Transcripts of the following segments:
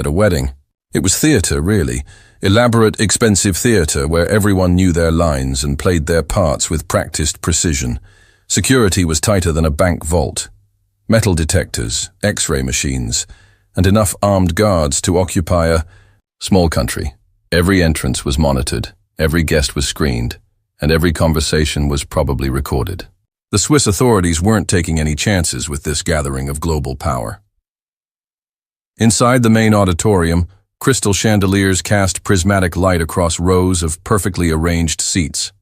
at a wedding. It was theatre, really. Elaborate, expensive theatre where everyone knew their lines and played their parts with practiced precision. Security was tighter than a bank vault. Metal detectors, X-ray machines, and enough armed guards to occupy a small country. Every entrance was monitored, every guest was screened, and every conversation was probably recorded. The Swiss authorities weren't taking any chances with this gathering of global power. Inside the main auditorium, crystal chandeliers cast prismatic light across rows of perfectly arranged seats.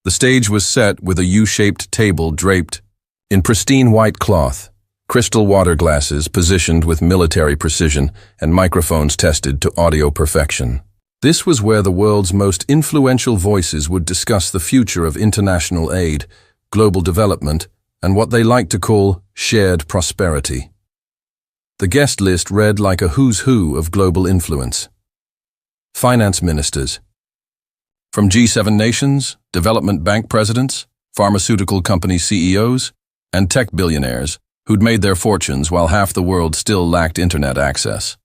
The stage was set with a U-shaped table draped in pristine white cloth, crystal water glasses positioned with military precision, and microphones tested to audio perfection. This was where the world's most influential voices would discuss the future of international aid, global development, and what they like to call shared prosperity. The guest list read like a who's who of global influence. Finance ministers. From G7 nations, development bank presidents, pharmaceutical company CEOs, and tech billionaires who'd made their fortunes while half the world still lacked internet access.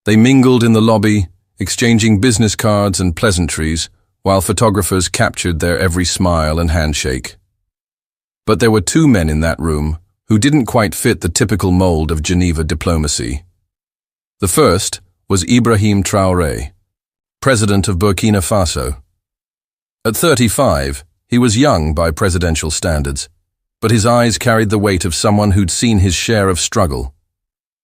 They mingled in the lobby, exchanging business cards and pleasantries, while photographers captured their every smile and handshake. But there were two men in that room who didn't quite fit the typical mold of Geneva diplomacy. The first was Ibrahim Traoré, president of Burkina Faso. At 35, he was young by presidential standards, but his eyes carried the weight of someone who'd seen his share of struggle.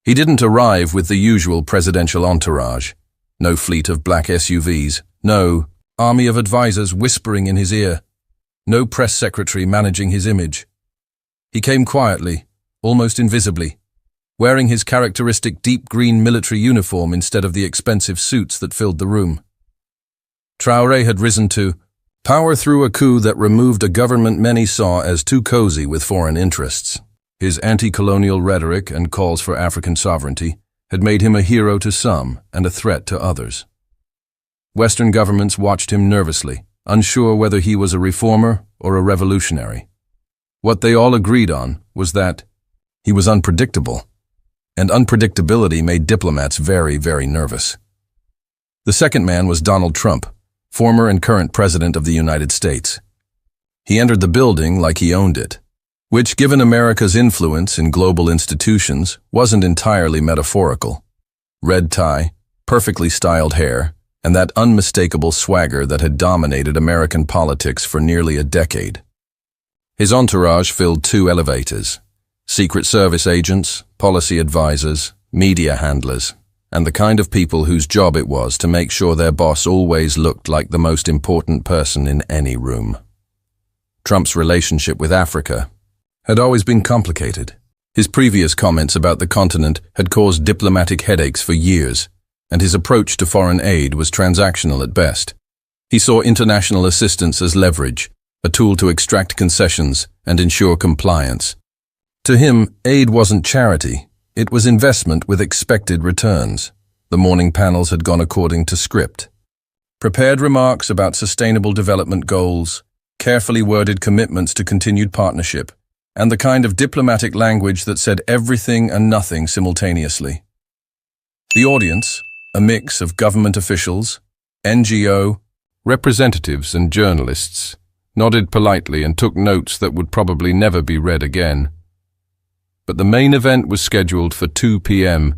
He didn't arrive with the usual presidential entourage. No fleet of black SUVs, no army of advisors whispering in his ear, no press secretary managing his image. He came quietly, almost invisibly, wearing his characteristic deep green military uniform instead of the expensive suits that filled the room. Traoré had risen to power through a coup that removed a government many saw as too cozy with foreign interests. His anti-colonial rhetoric and calls for African sovereignty had made him a hero to some and a threat to others. Western governments watched him nervously, unsure whether he was a reformer or a revolutionary. What they all agreed on was that he was unpredictable, and unpredictability made diplomats very, very nervous. The second man was Donald Trump, former and current president of the United States. He entered the building like he owned it, which, given America's influence in global institutions, wasn't entirely metaphorical. Red tie, perfectly styled hair, and that unmistakable swagger that had dominated American politics for nearly a decade. His entourage filled two elevators: Secret Service agents, policy advisors, media handlers, and the kind of people whose job it was to make sure their boss always looked like the most important person in any room. Trump's relationship with Africa had always been complicated. His previous comments about the continent had caused diplomatic headaches for years, and his approach to foreign aid was transactional at best. He saw international assistance as leverage, a tool to extract concessions and ensure compliance. To him, aid wasn't charity, it was investment with expected returns. The morning panels had gone according to script. Prepared remarks about sustainable development goals, carefully worded commitments to continued partnership, and the kind of diplomatic language that said everything and nothing simultaneously. The audience, a mix of government officials, NGO, representatives and journalists, nodded politely and took notes that would probably never be read again. But the main event was scheduled for 2 p.m.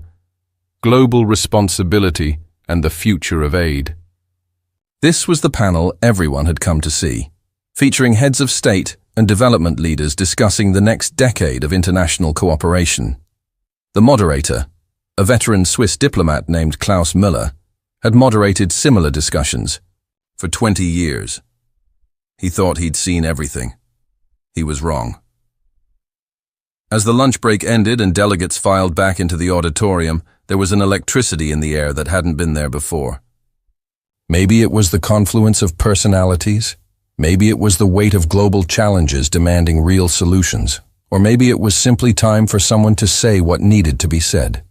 Global Responsibility and the Future of Aid. This was the panel everyone had come to see, featuring heads of state and development leaders discussing the next decade of international cooperation. The moderator, a veteran Swiss diplomat named Klaus Müller, had moderated similar discussions for 20 years. He thought he'd seen everything. He was wrong. As the lunch break ended and delegates filed back into the auditorium, there was an electricity in the air that hadn't been there before. Maybe it was the confluence of personalities. Maybe it was the weight of global challenges demanding real solutions. Or maybe it was simply time for someone to say what needed to be said.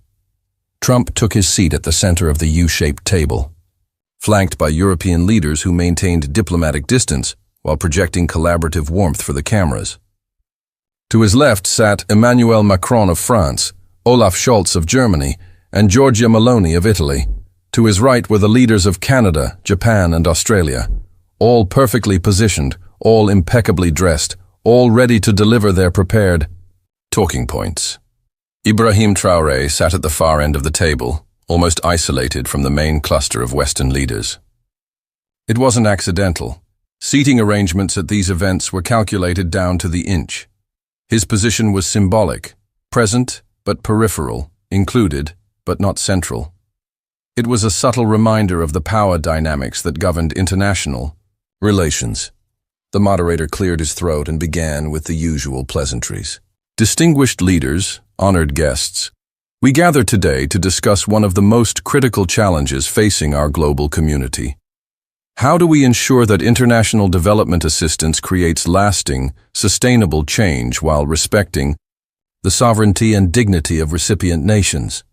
Trump took his seat at the center of the U-shaped table, flanked by European leaders who maintained diplomatic distance while projecting collaborative warmth for the cameras. To his left sat Emmanuel Macron of France, Olaf Scholz of Germany, and Giorgia Meloni of Italy. To his right were the leaders of Canada, Japan, and Australia, all perfectly positioned, all impeccably dressed, all ready to deliver their prepared talking points. Ibrahim Traoré sat at the far end of the table, almost isolated from the main cluster of Western leaders. It wasn't accidental. Seating arrangements at these events were calculated down to the inch. His position was symbolic, present but peripheral, included but not central. It was a subtle reminder of the power dynamics that governed international relations. The moderator cleared his throat and began with the usual pleasantries. Distinguished leaders, honored guests, we gather today to discuss one of the most critical challenges facing our global community. How do we ensure that international development assistance creates lasting, sustainable change while respecting the sovereignty and dignity of recipient nations?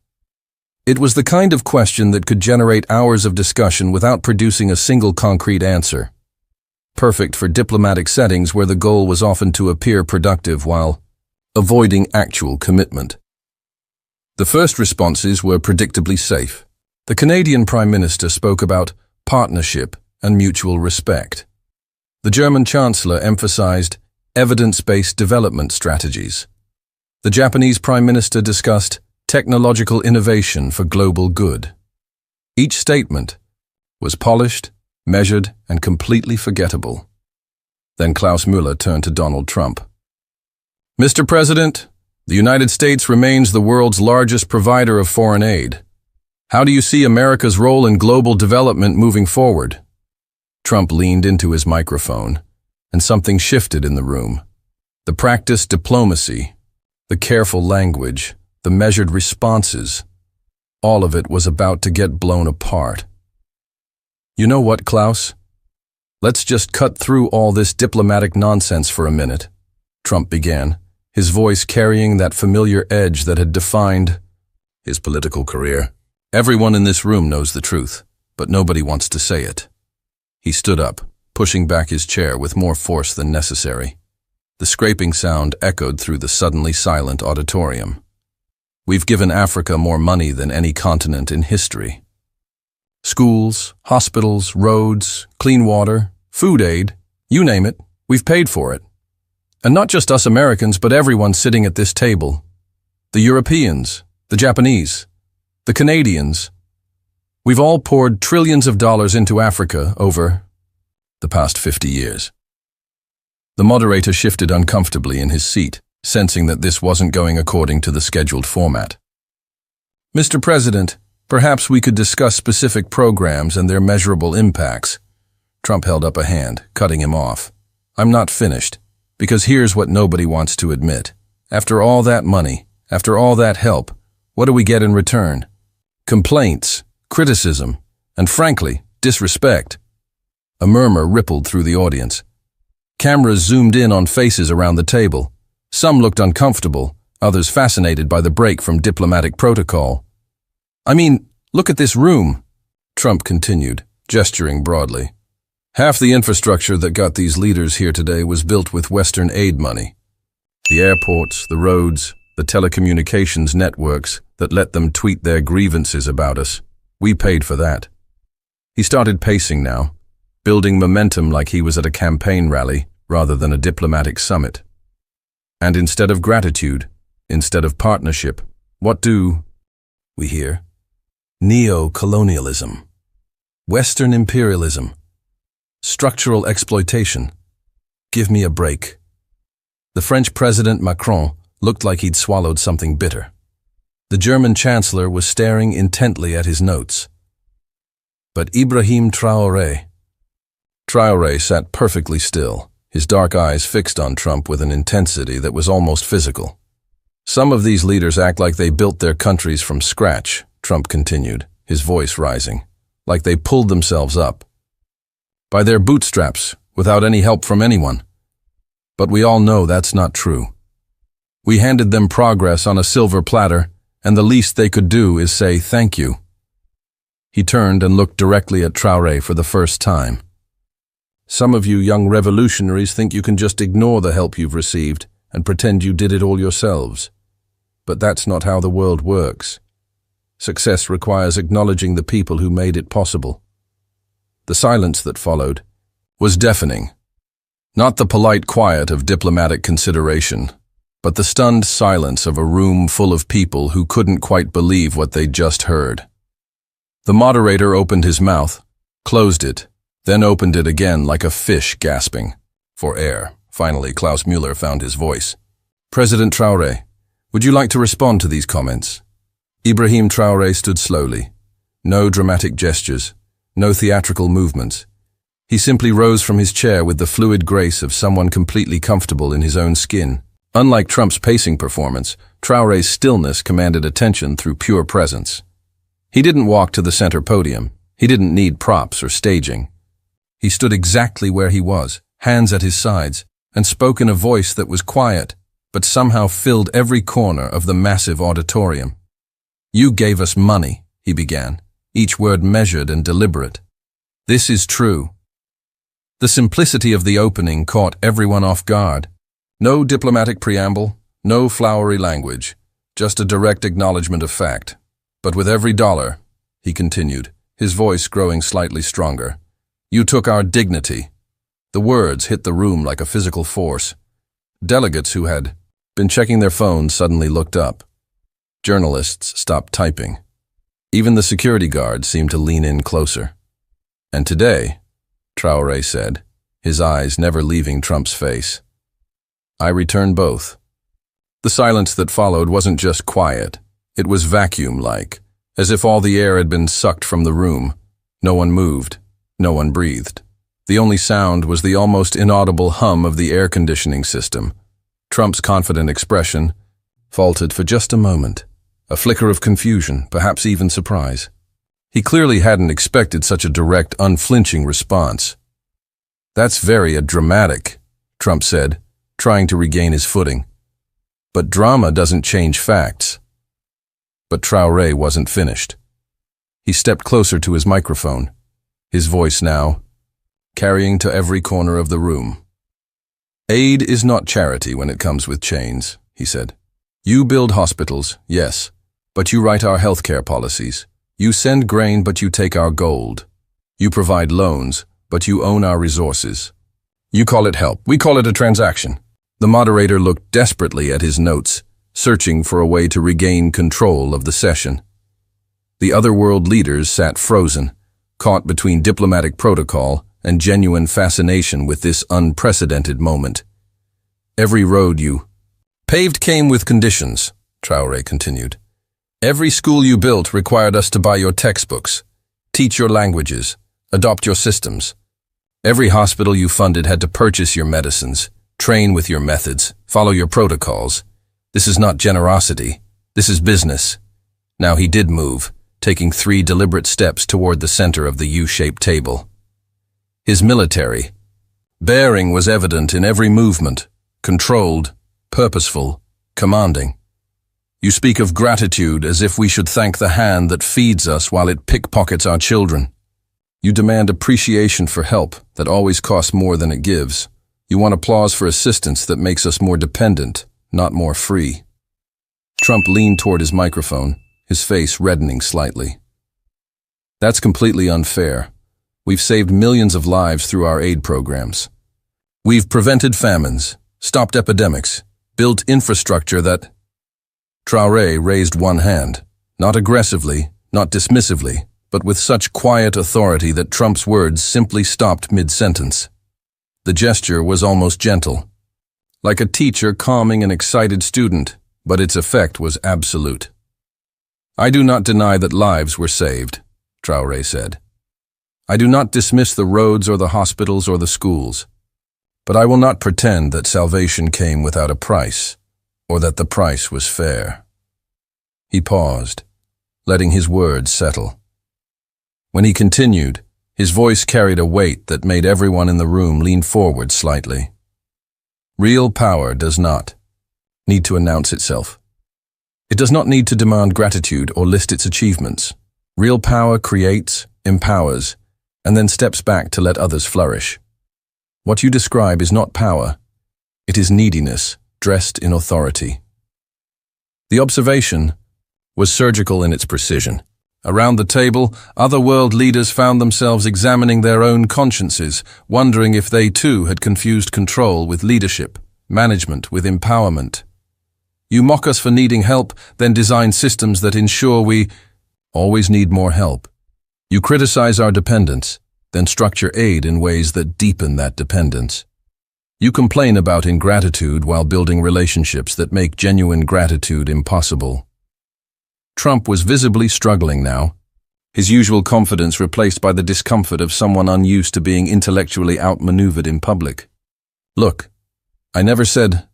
It was the kind of question that could generate hours of discussion without producing a single concrete answer. Perfect for diplomatic settings where the goal was often to appear productive while avoiding actual commitment. The first responses were predictably safe. The Canadian Prime Minister spoke about partnership and mutual respect. The German Chancellor emphasized evidence-based development strategies. The Japanese Prime Minister discussed technological innovation for global good. Each statement was polished, measured, and completely forgettable. Then Klaus Müller turned to Donald Trump. Mr. President, the United States remains the world's largest provider of foreign aid. How do you see America's role in global development moving forward? Trump leaned into his microphone, and something shifted in the room. The practiced diplomacy, the careful language, the measured responses, all of it was about to get blown apart. You know what, Klaus? Let's just cut through all this diplomatic nonsense for a minute, Trump began, his voice carrying that familiar edge that had defined his political career. Everyone in this room knows the truth, but nobody wants to say it. He stood up, pushing back his chair with more force than necessary. The scraping sound echoed through the suddenly silent auditorium. We've given Africa more money than any continent in history. Schools, hospitals, roads, clean water, food aid, you name it, we've paid for it. And not just us Americans, but everyone sitting at this table. The Europeans, the Japanese, the Canadians. We've all poured trillions of dollars into Africa over the past 50 years. The moderator shifted uncomfortably in his seat, sensing that this wasn't going according to the scheduled format. Mr. President, perhaps we could discuss specific programs and their measurable impacts. Trump held up a hand, cutting him off. I'm not finished, because here's what nobody wants to admit. After all that money, after all that help, what do we get in return? Complaints, criticism, and frankly, disrespect. A murmur rippled through the audience. Cameras zoomed in on faces around the table. Some looked uncomfortable, others fascinated by the break from diplomatic protocol. I mean, look at this room, Trump continued, gesturing broadly. Half the infrastructure that got these leaders here today was built with Western aid money. The airports, the roads, the telecommunications networks that let them tweet their grievances about us. We paid for that. He started pacing now, building momentum like he was at a campaign rally rather than a diplomatic summit. And instead of gratitude, instead of partnership, what do we hear? Neo-colonialism, Western imperialism, structural exploitation. Give me a break. The French President Macron looked like he'd swallowed something bitter. The German Chancellor was staring intently at his notes. But Ibrahim Traoré sat perfectly still, his dark eyes fixed on Trump with an intensity that was almost physical. Some of these leaders act like they built their countries from scratch, Trump continued, his voice rising, like they pulled themselves up by their bootstraps without any help from anyone. But we all know that's not true. We handed them progress on a silver platter, and the least they could do is say thank you. He turned and looked directly at Traoré for the first time. Some of you young revolutionaries think you can just ignore the help you've received and pretend you did it all yourselves. But that's not how the world works. Success requires acknowledging the people who made it possible. The silence that followed was deafening. Not the polite quiet of diplomatic consideration, but the stunned silence of a room full of people who couldn't quite believe what they'd just heard. The moderator opened his mouth, closed it, then opened it again like a fish gasping for air. Finally, Klaus Müller found his voice. President Traoré, would you like to respond to these comments? Ibrahim Traoré stood slowly. No dramatic gestures, no theatrical movements. He simply rose from his chair with the fluid grace of someone completely comfortable in his own skin. Unlike Trump's pacing performance, Traoré's stillness commanded attention through pure presence. He didn't walk to the center podium. He didn't need props or staging. He stood exactly where he was, hands at his sides, and spoke in a voice that was quiet, but somehow filled every corner of the massive auditorium. You gave us money, he began, each word measured and deliberate. This is true. The simplicity of the opening caught everyone off guard. No diplomatic preamble, no flowery language, just a direct acknowledgement of fact. But with every dollar, he continued, his voice growing slightly stronger, you took our dignity. The words hit the room like a physical force. Delegates who had been checking their phones suddenly looked up. Journalists stopped typing. Even the security guards seemed to lean in closer. And today, Traoré said, his eyes never leaving Trump's face, I return both. The silence that followed wasn't just quiet. It was vacuum-like, as if all the air had been sucked from the room. No one moved. No one breathed. The only sound was the almost inaudible hum of the air conditioning system. Trump's confident expression faltered for just a moment, a flicker of confusion, perhaps even surprise. He clearly hadn't expected such a direct, unflinching response. That's very dramatic, Trump said, trying to regain his footing. But drama doesn't change facts. But Traoré wasn't finished. He stepped closer to his microphone, his voice now carrying to every corner of the room. Aid is not charity when it comes with chains, he said. You build hospitals, yes, but you write our healthcare policies. You send grain, but you take our gold. You provide loans, but you own our resources. You call it help. We call it a transaction. The moderator looked desperately at his notes, searching for a way to regain control of the session. The other world leaders sat frozen, caught between diplomatic protocol and genuine fascination with this unprecedented moment. Every road you paved came with conditions, Traoré continued. Every school you built required us to buy your textbooks, teach your languages, adopt your systems. Every hospital you funded had to purchase your medicines, train with your methods, follow your protocols. This is not generosity. This is business. Now he did move, taking 3 deliberate steps toward the center of the U-shaped table. His military bearing was evident in every movement, controlled, purposeful, commanding. You speak of gratitude as if we should thank the hand that feeds us while it pickpockets our children. You demand appreciation for help that always costs more than it gives. You want applause for assistance that makes us more dependent, not more free. Trump leaned toward his microphone, his face reddening slightly. That's completely unfair. We've saved millions of lives through our aid programs. We've prevented famines, stopped epidemics, built infrastructure that... Traoré raised one hand, not aggressively, not dismissively, but with such quiet authority that Trump's words simply stopped mid-sentence. The gesture was almost gentle, like a teacher calming an excited student, but its effect was absolute. I do not deny that lives were saved, Traoré said. I do not dismiss the roads or the hospitals or the schools, but I will not pretend that salvation came without a price, or that the price was fair. He paused, letting his words settle. When he continued, his voice carried a weight that made everyone in the room lean forward slightly. Real power does not need to announce itself. It does not need to demand gratitude or list its achievements. Real power creates, empowers, and then steps back to let others flourish. What you describe is not power. It is neediness, dressed in authority. The observation, was surgical in its precision. Around the table, other world leaders found themselves examining their own consciences, wondering if they too had confused control with leadership, management with empowerment. You mock us for needing help, then design systems that ensure we always need more help. You criticize our dependence, then structure aid in ways that deepen that dependence. You complain about ingratitude while building relationships that make genuine gratitude impossible. Trump was visibly struggling now, his usual confidence replaced by the discomfort of someone unused to being intellectually outmaneuvered in public. Look, I never said...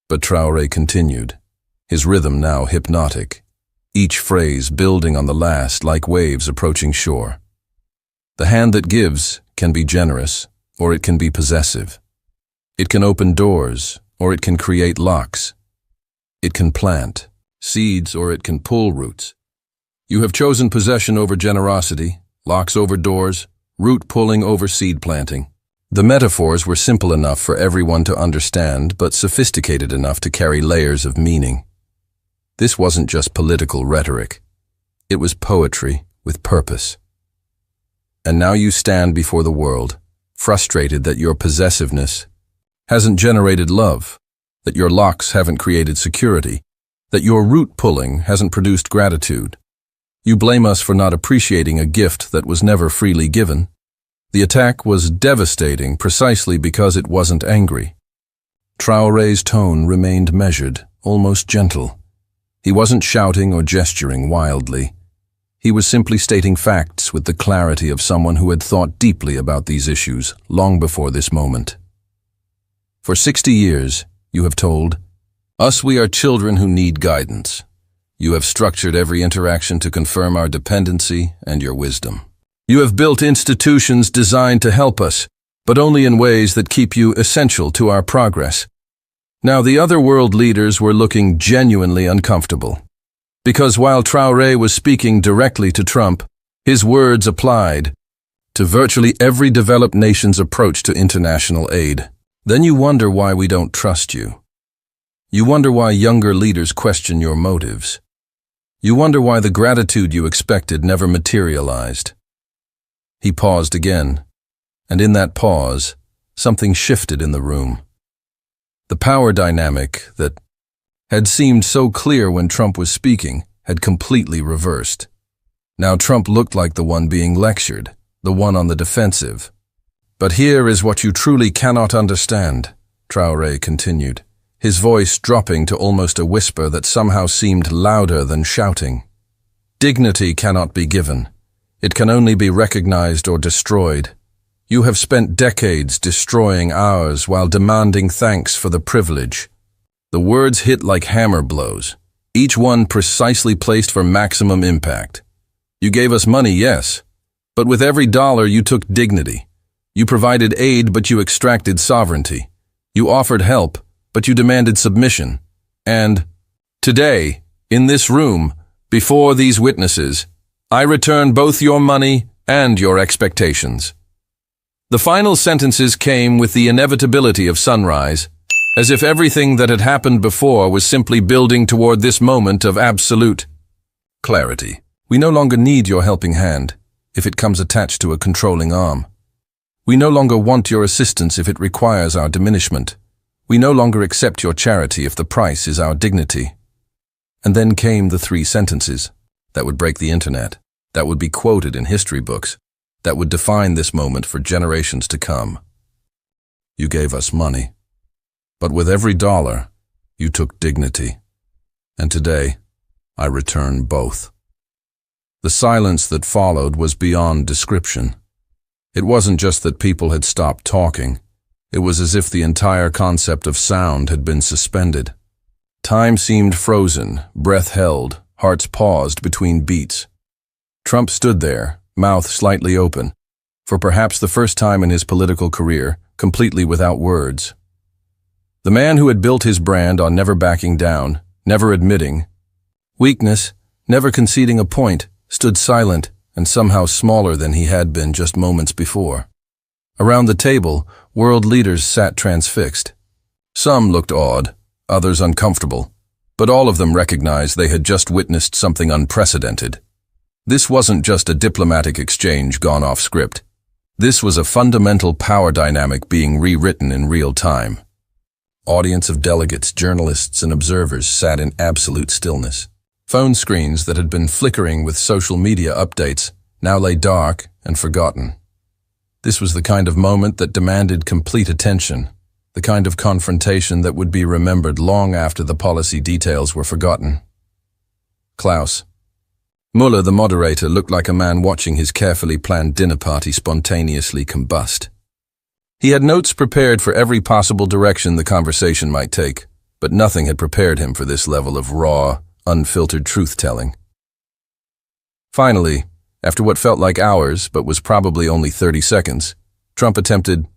But Traoré continued, his rhythm now hypnotic, each phrase building on the last like waves approaching shore. The hand that gives can be generous, or it can be possessive. It can open doors, or it can create locks. It can plant seeds, or it can pull roots. You have chosen possession over generosity, locks over doors, root pulling over seed planting. The metaphors were simple enough for everyone to understand, but sophisticated enough to carry layers of meaning. This wasn't just political rhetoric. It was poetry with purpose. And now you stand before the world, frustrated that your possessiveness hasn't generated love, that your locks haven't created security, that your root pulling hasn't produced gratitude. You blame us for not appreciating a gift that was never freely given. The attack was devastating precisely because it wasn't angry. Traoré's tone remained measured, almost gentle. He wasn't shouting or gesturing wildly. He was simply stating facts with the clarity of someone who had thought deeply about these issues long before this moment. For 60 years, you have told us we are children who need guidance. You have structured every interaction to confirm our dependency and your wisdom. You have built institutions designed to help us, but only in ways that keep you essential to our progress. Now the other world leaders were looking genuinely uncomfortable. Because while Traoré was speaking directly to Trump, his words applied to virtually every developed nation's approach to international aid. Then you wonder why we don't trust you. You wonder why younger leaders question your motives. You wonder why the gratitude you expected never materialized. He paused again, and in that pause, something shifted in the room. The power dynamic that had seemed so clear when Trump was speaking had completely reversed. Now Trump looked like the one being lectured, the one on the defensive. But here is what you truly cannot understand, Traoré continued, his voice dropping to almost a whisper that somehow seemed louder than shouting. Dignity cannot be given. It can only be recognized or destroyed. You have spent decades destroying ours while demanding thanks for the privilege. The words hit like hammer blows, each one precisely placed for maximum impact. You gave us money, yes, but with every dollar you took dignity. You provided aid, but you extracted sovereignty. You offered help, but you demanded submission. And today, in this room, before these witnesses, I return both your money and your expectations. The final sentences came with the inevitability of sunrise, as if everything that had happened before was simply building toward this moment of absolute clarity. We no longer need your helping hand if it comes attached to a controlling arm. We no longer want your assistance if it requires our diminishment. We no longer accept your charity if the price is our dignity. And then came the 3 sentences that would break the internet, that would be quoted in history books, that would define this moment for generations to come. You gave us money, but with every dollar, you took dignity. And today, I return both. The silence that followed was beyond description. It wasn't just that people had stopped talking. It was as if the entire concept of sound had been suspended. Time seemed frozen, breath held, hearts paused between beats. Trump stood there, mouth slightly open, for perhaps the first time in his political career, completely without words. The man who had built his brand on never backing down, never admitting weakness, never conceding a point, stood silent and somehow smaller than he had been just moments before. Around the table, world leaders sat transfixed. Some looked awed, others uncomfortable. But all of them recognized they had just witnessed something unprecedented. This wasn't just a diplomatic exchange gone off script. This was a fundamental power dynamic being rewritten in real time. Audience of delegates, journalists, and observers sat in absolute stillness. Phone screens that had been flickering with social media updates now lay dark and forgotten. This was the kind of moment that demanded complete attention, the kind of confrontation that would be remembered long after the policy details were forgotten. Klaus. Muller, the moderator, looked like a man watching his carefully planned dinner party spontaneously combust. He had notes prepared for every possible direction the conversation might take, but nothing had prepared him for this level of raw, unfiltered truth-telling. Finally, after what felt like hours but was probably only 30 seconds, Trump attempted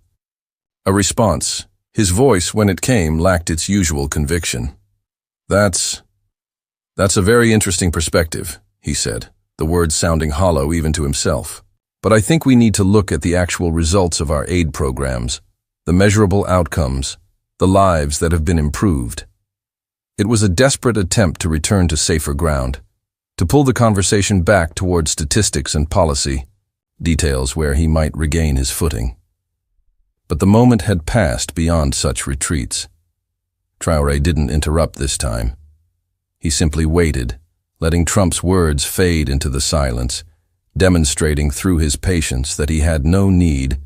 a response. His voice, when it came, lacked its usual conviction. That's a very interesting perspective, he said, the words sounding hollow even to himself. But I think we need to look at the actual results of our aid programs, the measurable outcomes, the lives that have been improved. It was a desperate attempt to return to safer ground, to pull the conversation back toward statistics and policy, details where he might regain his footing. But the moment had passed beyond such retreats. Traoré didn't interrupt this time. He simply waited, letting Trump's words fade into the silence, demonstrating through his patience that he had no need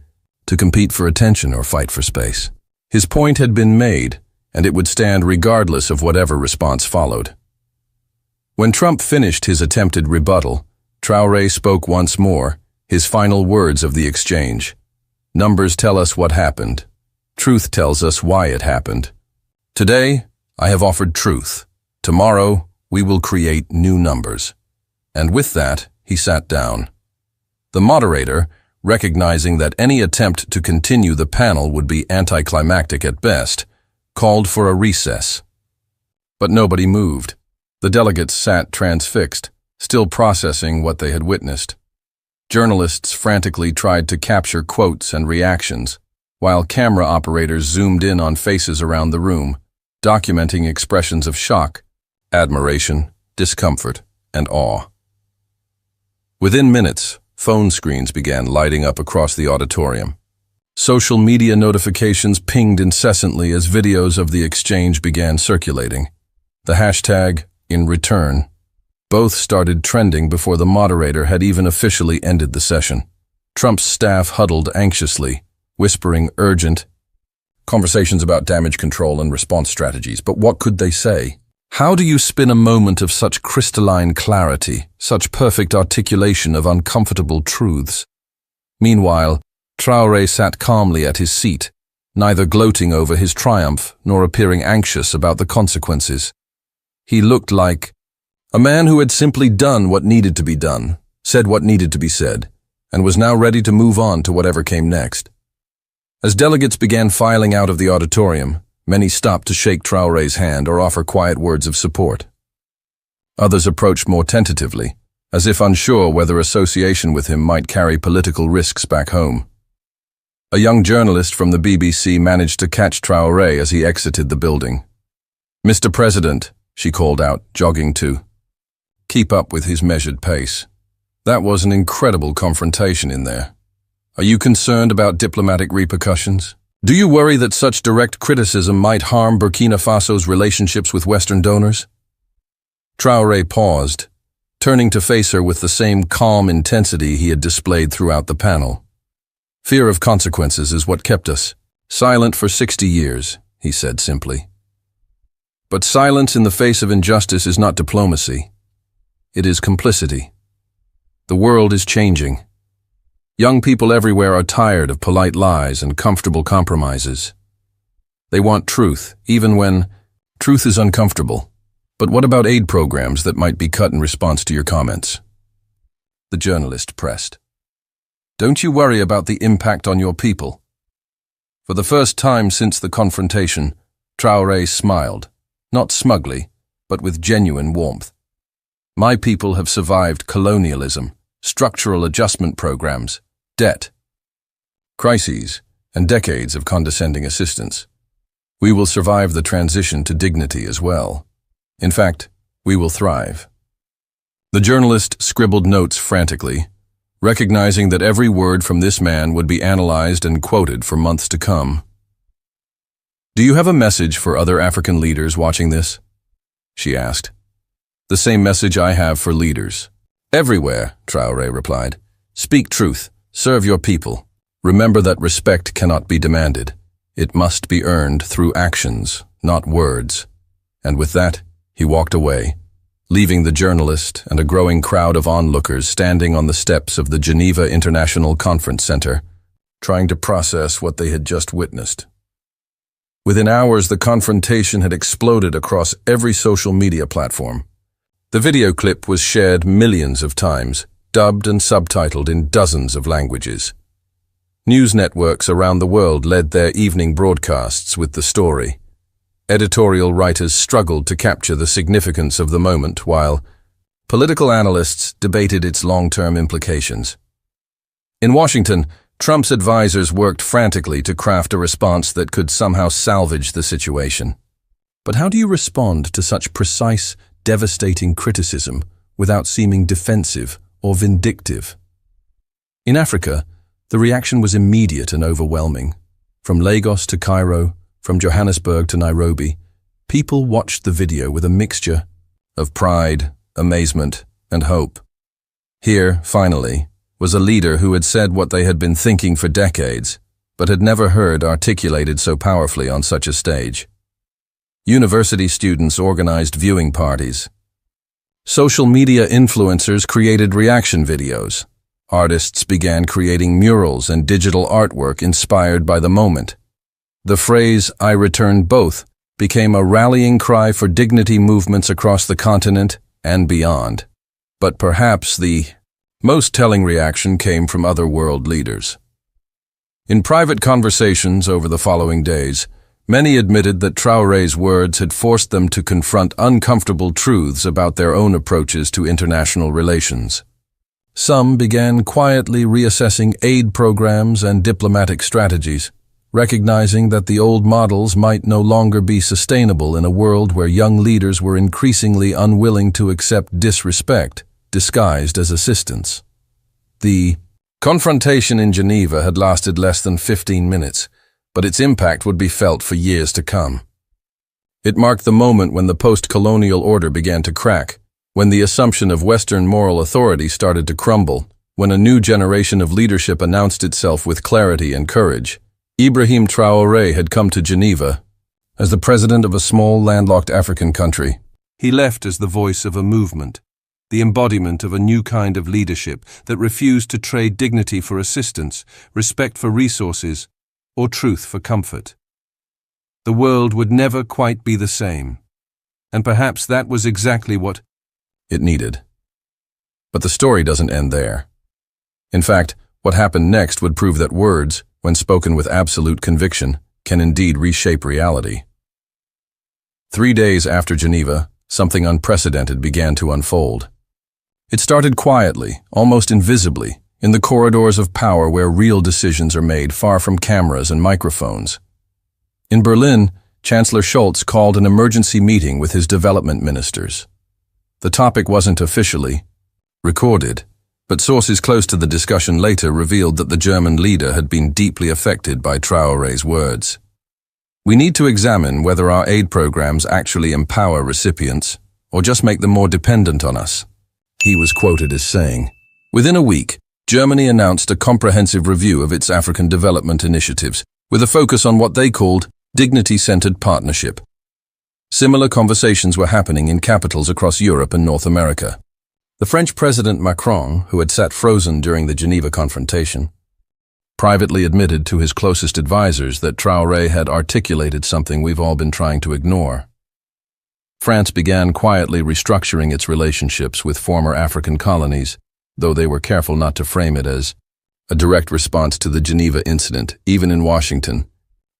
to compete for attention or fight for space. His point had been made, and it would stand regardless of whatever response followed. When Trump finished his attempted rebuttal, Traoré spoke once more, his final words of the exchange. Numbers tell us what happened. Truth tells us why it happened. Today, I have offered truth. Tomorrow, we will create new numbers. And with that, he sat down. The moderator, recognizing that any attempt to continue the panel would be anticlimactic at best, called for a recess. But nobody moved. The delegates sat transfixed, still processing what they had witnessed. Journalists frantically tried to capture quotes and reactions, while camera operators zoomed in on faces around the room, documenting expressions of shock, admiration, discomfort, and awe. Within minutes, phone screens began lighting up across the auditorium. Social media notifications pinged incessantly as videos of the exchange began circulating. The hashtag, #InReturn, both started trending before the moderator had even officially ended the session. Trump's staff huddled anxiously, whispering urgent conversations about damage control and response strategies. But what could they say? How do you spin a moment of such crystalline clarity, such perfect articulation of uncomfortable truths? Meanwhile, Traoré sat calmly at his seat, neither gloating over his triumph nor appearing anxious about the consequences. He looked like a man who had simply done what needed to be done, said what needed to be said, and was now ready to move on to whatever came next. As delegates began filing out of the auditorium, many stopped to shake Traoré's hand or offer quiet words of support. Others approached more tentatively, as if unsure whether association with him might carry political risks back home. A young journalist from the BBC managed to catch Traoré as he exited the building. "Mr. President," she called out, jogging to keep up with his measured pace. That was an incredible confrontation in there. "Are you concerned about diplomatic repercussions? Do you worry that such direct criticism might harm Burkina Faso's relationships with Western donors?" Traoré paused, turning to face her with the same calm intensity he had displayed throughout the panel. "Fear of consequences is what kept us silent for 60 years, he said simply. But silence in the face of injustice is not diplomacy. It is complicity. The world is changing. Young people everywhere are tired of polite lies and comfortable compromises. They want truth, even when truth is uncomfortable. But what about aid programs that might be cut in response to your comments?" The journalist pressed. "Don't you worry about the impact on your people?" For the first time since the confrontation, Traoré smiled, not smugly, but with genuine warmth. "My people have survived colonialism, structural adjustment programs, debt, crises, and decades of condescending assistance. We will survive the transition to dignity as well. In fact, we will thrive. The journalist scribbled notes frantically, recognizing that every word from this man would be analyzed and quoted for months to come. "Do you have a message for other African leaders watching this?" she asked. "The same message I have for leaders. Everywhere," Traoré replied. "Speak truth, serve your people. Remember that respect cannot be demanded. It must be earned through actions, not words." And with that, he walked away, leaving the journalist and a growing crowd of onlookers standing on the steps of the Geneva International Conference Center, trying to process what they had just witnessed. Within hours, the confrontation had exploded across every social media platform. The video clip was shared millions of times, dubbed and subtitled in dozens of languages. News networks around the world led their evening broadcasts with the story. Editorial writers struggled to capture the significance of the moment, while political analysts debated its long-term implications. In Washington, Trump's advisors worked frantically to craft a response that could somehow salvage the situation. But how do you respond to such precise, devastating criticism without seeming defensive or vindictive? In Africa, the reaction was immediate and overwhelming. From Lagos to Cairo, from Johannesburg to Nairobi, people watched the video with a mixture of pride, amazement, and hope. Here, finally, was a leader who had said what they had been thinking for decades, but had never heard articulated so powerfully on such a stage. University students organized viewing parties. Social media influencers created reaction videos. Artists began creating murals and digital artwork inspired by the moment. The phrase, "I return both," became a rallying cry for dignity movements across the continent and beyond. But perhaps the most telling reaction came from other world leaders. In private conversations over the following days, many admitted that Traoré's words had forced them to confront uncomfortable truths about their own approaches to international relations. Some began quietly reassessing aid programs and diplomatic strategies, recognizing that the old models might no longer be sustainable in a world where young leaders were increasingly unwilling to accept disrespect, disguised as assistance. The confrontation in Geneva had lasted less than 15 minutes, but its impact would be felt for years to come. It marked the moment when the post-colonial order began to crack, when the assumption of Western moral authority started to crumble, when a new generation of leadership announced itself with clarity and courage. Ibrahim Traoré had come to Geneva as the president of a small, landlocked African country. He left as the voice of a movement, the embodiment of a new kind of leadership that refused to trade dignity for assistance, respect for resources, or truth for comfort. The world would never quite be the same, and perhaps that was exactly what it needed. But the story doesn't end there. In fact, what happened next would prove that words, when spoken with absolute conviction, can indeed reshape reality. 3 days after Geneva, something unprecedented began to unfold. It started quietly, almost invisibly, in the corridors of power where real decisions are made far from cameras and microphones. In Berlin, Chancellor Scholz called an emergency meeting with his development ministers. The topic wasn't officially recorded, but sources close to the discussion later revealed that the German leader had been deeply affected by Traoré's words. "We need to examine whether our aid programs actually empower recipients or just make them more dependent on us," he was quoted as saying. Within a week, Germany announced a comprehensive review of its African development initiatives, with a focus on what they called dignity-centered partnership. Similar conversations were happening in capitals across Europe and North America. The French President Macron, who had sat frozen during the Geneva confrontation, privately admitted to his closest advisors that Traoré had articulated something we've all been trying to ignore. France began quietly restructuring its relationships with former African colonies, though they were careful not to frame it as a direct response to the Geneva incident. Even in Washington,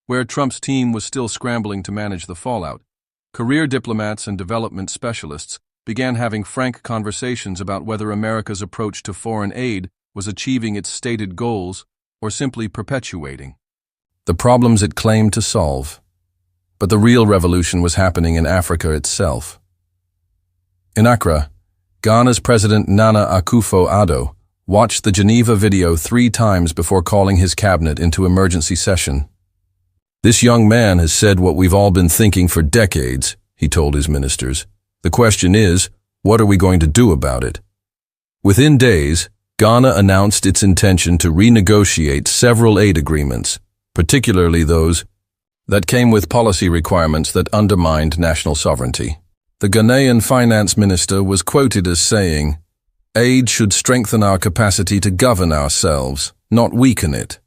where Trump's team was still scrambling to manage the fallout, career diplomats and development specialists began having frank conversations about whether America's approach to foreign aid was achieving its stated goals or simply perpetuating the problems it claimed to solve. But the real revolution was happening in Africa itself. In Accra, Ghana's President Nana Akufo-Addo watched the Geneva video 3 times before calling his cabinet into emergency session. "This young man has said what we've all been thinking for decades," he told his ministers. "The question is, what are we going to do about it?" Within days, Ghana announced its intention to renegotiate several aid agreements, particularly those that came with policy requirements that undermined national sovereignty. The Ghanaian finance minister was quoted as saying, "Aid should strengthen our capacity to govern ourselves, not weaken it."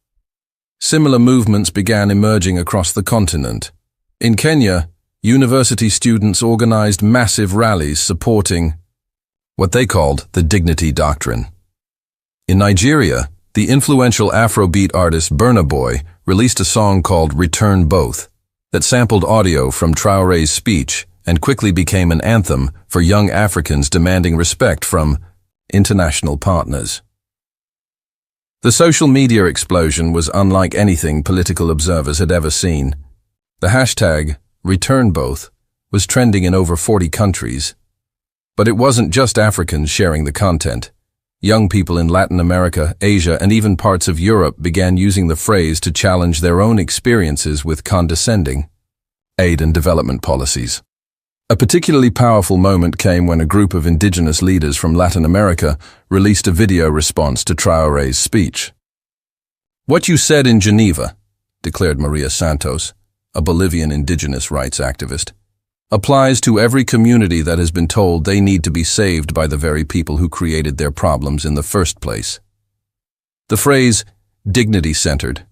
Similar movements began emerging across the continent. In Kenya, university students organized massive rallies supporting what they called the Dignity Doctrine. In Nigeria, the influential Afrobeat artist Burna Boy released a song called "Return Both" that sampled audio from Traoré's speech and quickly became an anthem for young Africans demanding respect from international partners. The social media explosion was unlike anything political observers had ever seen. The hashtag #ReturnBoth was trending in over 40 countries. But it wasn't just Africans sharing the content. Young people in Latin America, Asia, and even parts of Europe began using the phrase to challenge their own experiences with condescending aid and development policies. A particularly powerful moment came when a group of indigenous leaders from Latin America released a video response to Traoré's speech. "What you said in Geneva," declared Maria Santos, a Bolivian indigenous rights activist, "applies to every community that has been told they need to be saved by the very people who created their problems in the first place." The phrase, dignity-centered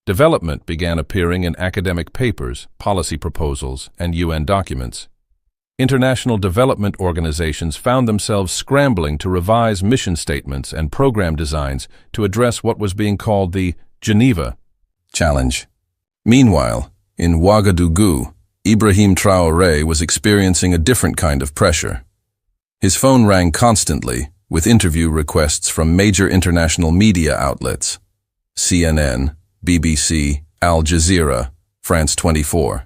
development, began appearing in academic papers, policy proposals, and UN documents. International development organizations found themselves scrambling to revise mission statements and program designs to address what was being called the Geneva Challenge. Meanwhile, in Ouagadougou, Ibrahim Traoré was experiencing a different kind of pressure. His phone rang constantly, with interview requests from major international media outlets: CNN, BBC, Al Jazeera, France 24.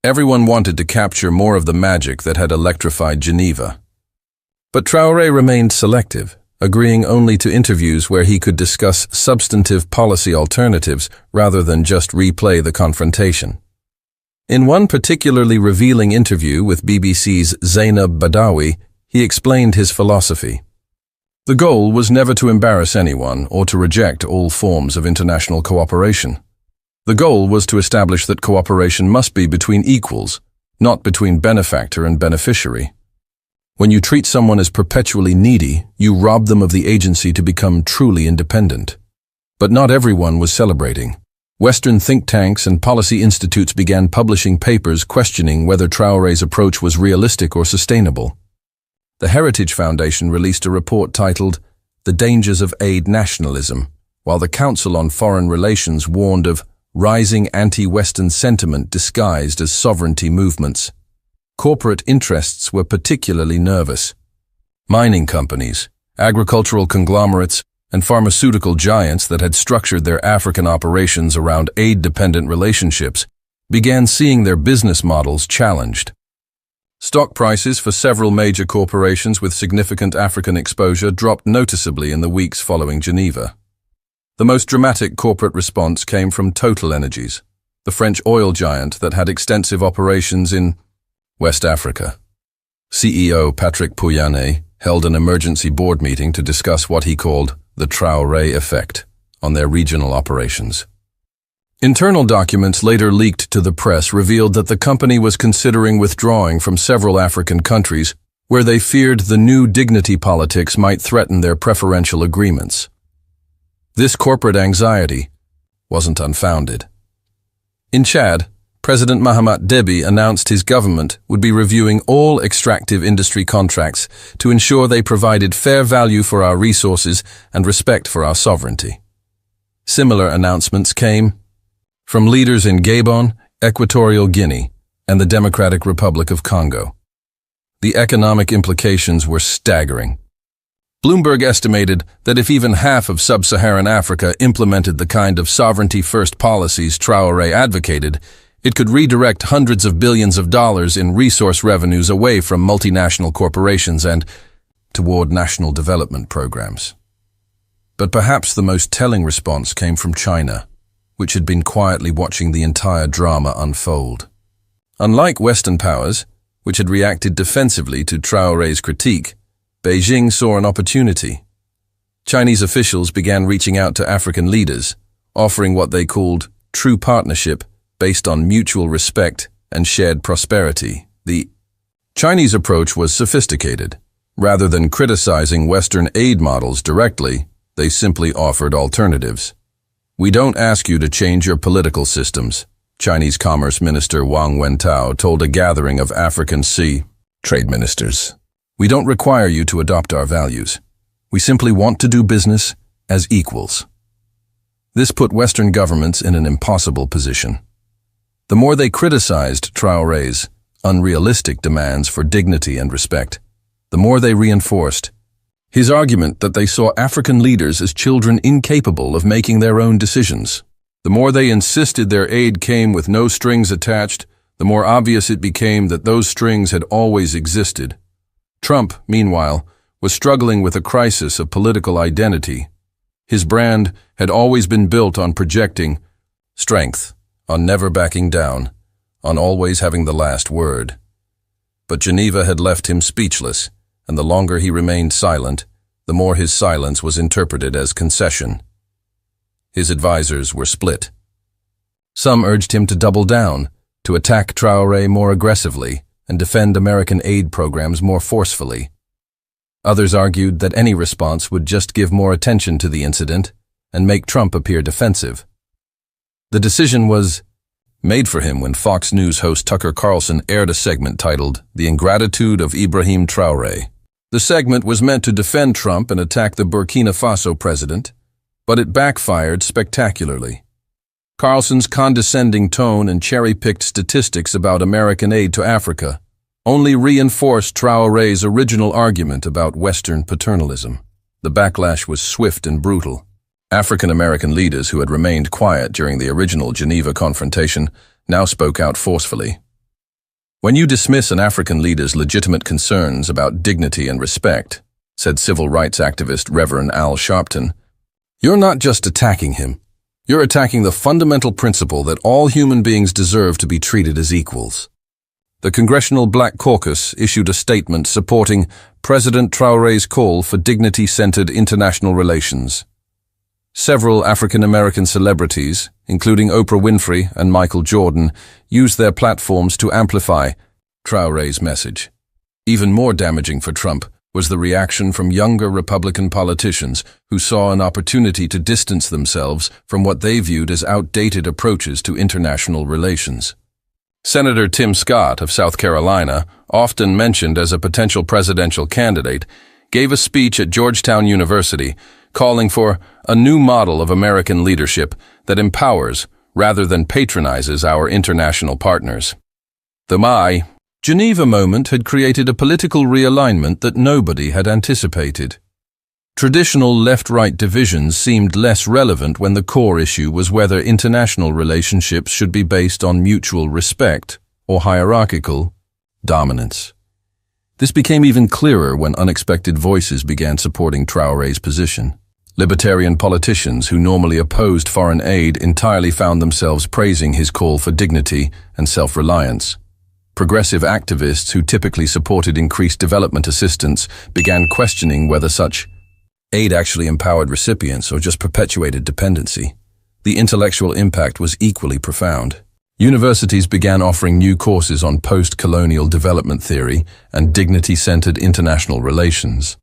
Everyone wanted to capture more of the magic that had electrified Geneva. But Traoré remained selective, agreeing only to interviews where he could discuss substantive policy alternatives rather than just replay the confrontation. In one particularly revealing interview with BBC's Zainab Badawi, he explained his philosophy. The goal was never to embarrass anyone or to reject all forms of international cooperation. The goal was to establish that cooperation must be between equals, not between benefactor and beneficiary. When you treat someone as perpetually needy, you rob them of the agency to become truly independent. But not everyone was celebrating. Western think tanks and policy institutes began publishing papers questioning whether Traoré's approach was realistic or sustainable. The Heritage Foundation released a report titled "The Dangers of Aid Nationalism," while the Council on Foreign Relations warned of rising anti-Western sentiment disguised as sovereignty movements. Corporate interests were particularly nervous. Mining companies, agricultural conglomerates, and pharmaceutical giants that had structured their African operations around aid-dependent relationships began seeing their business models challenged. Stock prices for several major corporations with significant African exposure dropped noticeably in the weeks following Geneva. The most dramatic corporate response came from TotalEnergies, the French oil giant that had extensive operations in West Africa. CEO Patrick Pouyanné held an emergency board meeting to discuss what he called the Traoré effect on their regional operations. Internal documents later leaked to the press revealed that the company was considering withdrawing from several African countries where they feared the new dignity politics might threaten their preferential agreements. This corporate anxiety wasn't unfounded. In Chad, President Mahamat Deby announced his government would be reviewing all extractive industry contracts to ensure they provided fair value for our resources and respect for our sovereignty. Similar announcements came from leaders in Gabon, Equatorial Guinea, and the Democratic Republic of Congo. The economic implications were staggering. Bloomberg estimated that if even half of sub-Saharan Africa implemented the kind of sovereignty-first policies Traoré advocated, It could redirect hundreds of billions of dollars in resource revenues away from multinational corporations and toward national development programs. But perhaps the most telling response came from China, which had been quietly watching the entire drama unfold. Unlike Western powers, which had reacted defensively to Traoré's critique, Beijing saw an opportunity. Chinese officials began reaching out to African leaders, offering what they called true partnership based on mutual respect and shared prosperity. The Chinese approach was sophisticated. Rather than criticizing Western aid models directly, they simply offered alternatives. "We don't ask you to change your political systems," Chinese Commerce Minister Wang Wentao told a gathering of African trade ministers. "We don't require you to adopt our values. We simply want to do business as equals." This put Western governments in an impossible position. The more they criticized Traoré's unrealistic demands for dignity and respect, the more they reinforced his argument that they saw African leaders as children incapable of making their own decisions. The more they insisted their aid came with no strings attached, the more obvious it became that those strings had always existed. Trump, meanwhile, was struggling with a crisis of political identity. His brand had always been built on projecting strength, on never backing down, on always having the last word. But Geneva had left him speechless, and the longer he remained silent, the more his silence was interpreted as concession. His advisors were split. Some urged him to double down, to attack Traoré more aggressively, and defend American aid programs more forcefully. Others argued that any response would just give more attention to the incident and make Trump appear defensive. The decision was made for him when Fox News host Tucker Carlson aired a segment titled "The Ingratitude of Ibrahim Traoré." The segment was meant to defend Trump and attack the Burkina Faso president, but it backfired spectacularly. Carlson's condescending tone and cherry-picked statistics about American aid to Africa only reinforced Traoré's original argument about Western paternalism. The backlash was swift and brutal. African-American leaders who had remained quiet during the original Geneva confrontation now spoke out forcefully. "When you dismiss an African leader's legitimate concerns about dignity and respect," said civil rights activist Reverend Al Sharpton, "you're not just attacking him. You're attacking the fundamental principle that all human beings deserve to be treated as equals." The Congressional Black Caucus issued a statement supporting President Traoré's call for dignity-centered international relations. Several African-American celebrities, including Oprah Winfrey and Michael Jordan, used their platforms to amplify Traoré's message. Even more damaging for Trump was the reaction from younger Republican politicians who saw an opportunity to distance themselves from what they viewed as outdated approaches to international relations. Senator Tim Scott of South Carolina, often mentioned as a potential presidential candidate, gave a speech at Georgetown University calling for a new model of American leadership that empowers rather than patronizes our international partners. The Geneva moment had created a political realignment that nobody had anticipated. Traditional left-right divisions seemed less relevant when the core issue was whether international relationships should be based on mutual respect or hierarchical dominance. This became even clearer when unexpected voices began supporting Traoré's position. Libertarian politicians who normally opposed foreign aid entirely found themselves praising his call for dignity and self-reliance. Progressive activists who typically supported increased development assistance began questioning whether such aid actually empowered recipients or just perpetuated dependency. The intellectual impact was equally profound. Universities began offering new courses on post-colonial development theory and dignity-centered international relations.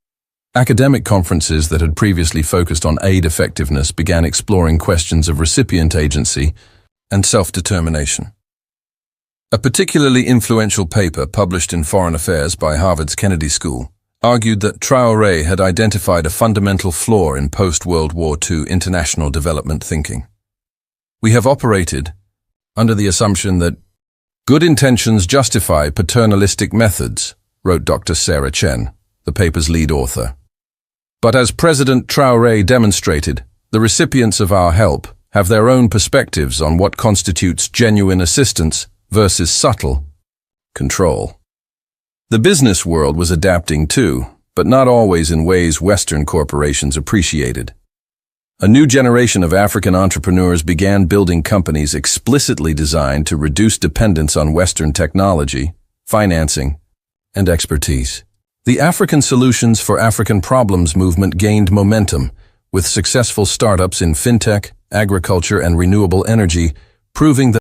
Academic conferences that had previously focused on aid effectiveness began exploring questions of recipient agency and self-determination. A particularly influential paper published in Foreign Affairs by Harvard's Kennedy School argued that Traoré had identified a fundamental flaw in post-World War II international development thinking. "We have operated under the assumption that good intentions justify paternalistic methods," wrote Dr. Sarah Chen, the paper's lead author. "But as President Traoré demonstrated, the recipients of our help have their own perspectives on what constitutes genuine assistance versus subtle control. The business world was adapting too, but not always in ways Western corporations appreciated. A new generation of African entrepreneurs began building companies explicitly designed to reduce dependence on Western technology, financing, and expertise. The African Solutions for African Problems movement gained momentum, with successful startups in fintech, agriculture, and renewable energy, proving that